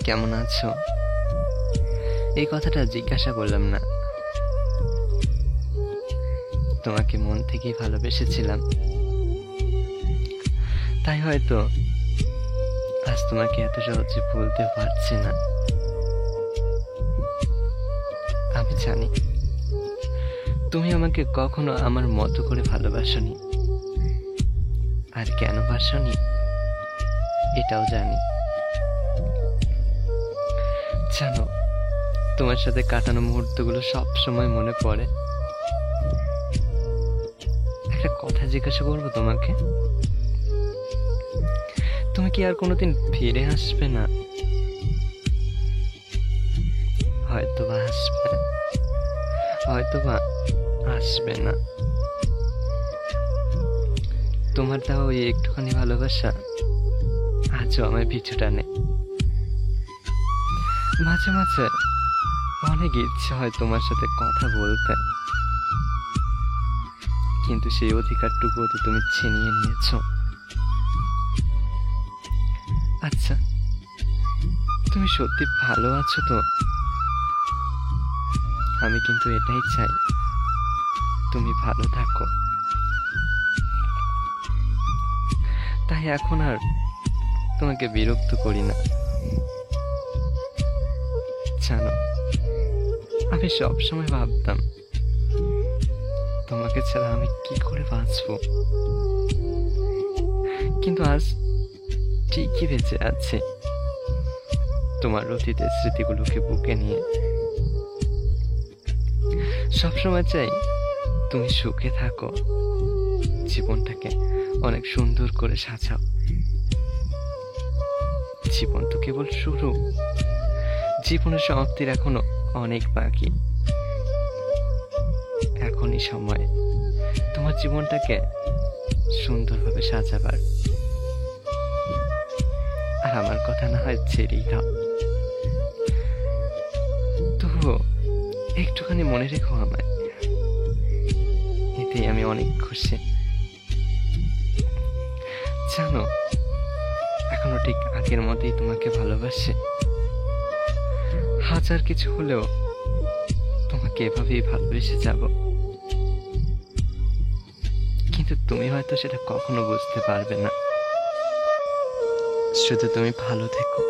কেমন আছো? এই কথাটা জিজ্ঞাসা করলাম না, তোমাকে মন থেকেই ভালোবেসেছিলাম। তাই হয়তো আজ তোমাকে এত সহজে বলতে পারছি না। আমি জানি তুমি আমাকে কখনো আমার মতো করে ভালোবাসনি, আর কেন বাসনি এটাও জানি। জানো, তোমার সাথে কাটানো মুহূর্তগুলো সব সময় মনে পড়ে। একটা কথা জিজ্ঞাসা করবো তোমাকে, তুমি কি আর কোনোদিন ফিরে আসবে না? হয়তোবা আসবে, হয়তোবা আসবে না। তোমার দাও ওই একটুখানি ভালোবাসা আজও আমায় পিছু টানে। মাঝে মাঝে অনেক ইচ্ছে হয় তোমার সাথে কথা বলতে, কিন্তু সেই অধিকারটুকুও তো তুমি ছিনিয়ে নিয়েছো। আচ্ছা, তুমি সত্যি ভালো আছো তো? আমি কিন্তু এটাই চাই, তুমি ভালো থাকো। তাই এখন আর তোমাকে বিরক্ত করি না। জানো, আমি সবসময় ভাবতাম তোমাকে ছাড়া আমি কি করে বাঁচবো, কিন্তু আজ ঠিকই বেঁচে আছে তোমার অতীতের স্মৃতিগুলোকে বুকে নিয়ে। সবসময় চাই তুমি সুখে থাকো, জীবনটাকে অনেক সুন্দর করে সাজাও। জীবন তো কেবল শুরু, জীবনের সমাপ্তির এখনো অনেক বাকি। এখনই সময় তোমার জীবনটাকে সুন্দরভাবে সাজাবার। আর আমার কথা না হয় ছেড়েই দাও, তবুও একটুখানি মনে রেখো আমায়, এতেই আমি অনেক খুশি। জানো, এখনো ঠিক আগের মতোই তোমাকে ভালোবাসি। হাজার কিছু হলেও তোমাকে এভাবেই ভালোবেসে যাব, কিন্তু তুমি হয়তো সেটা কখনো বুঝতে পারবে না। শুধু তুমি ভালো থেকো।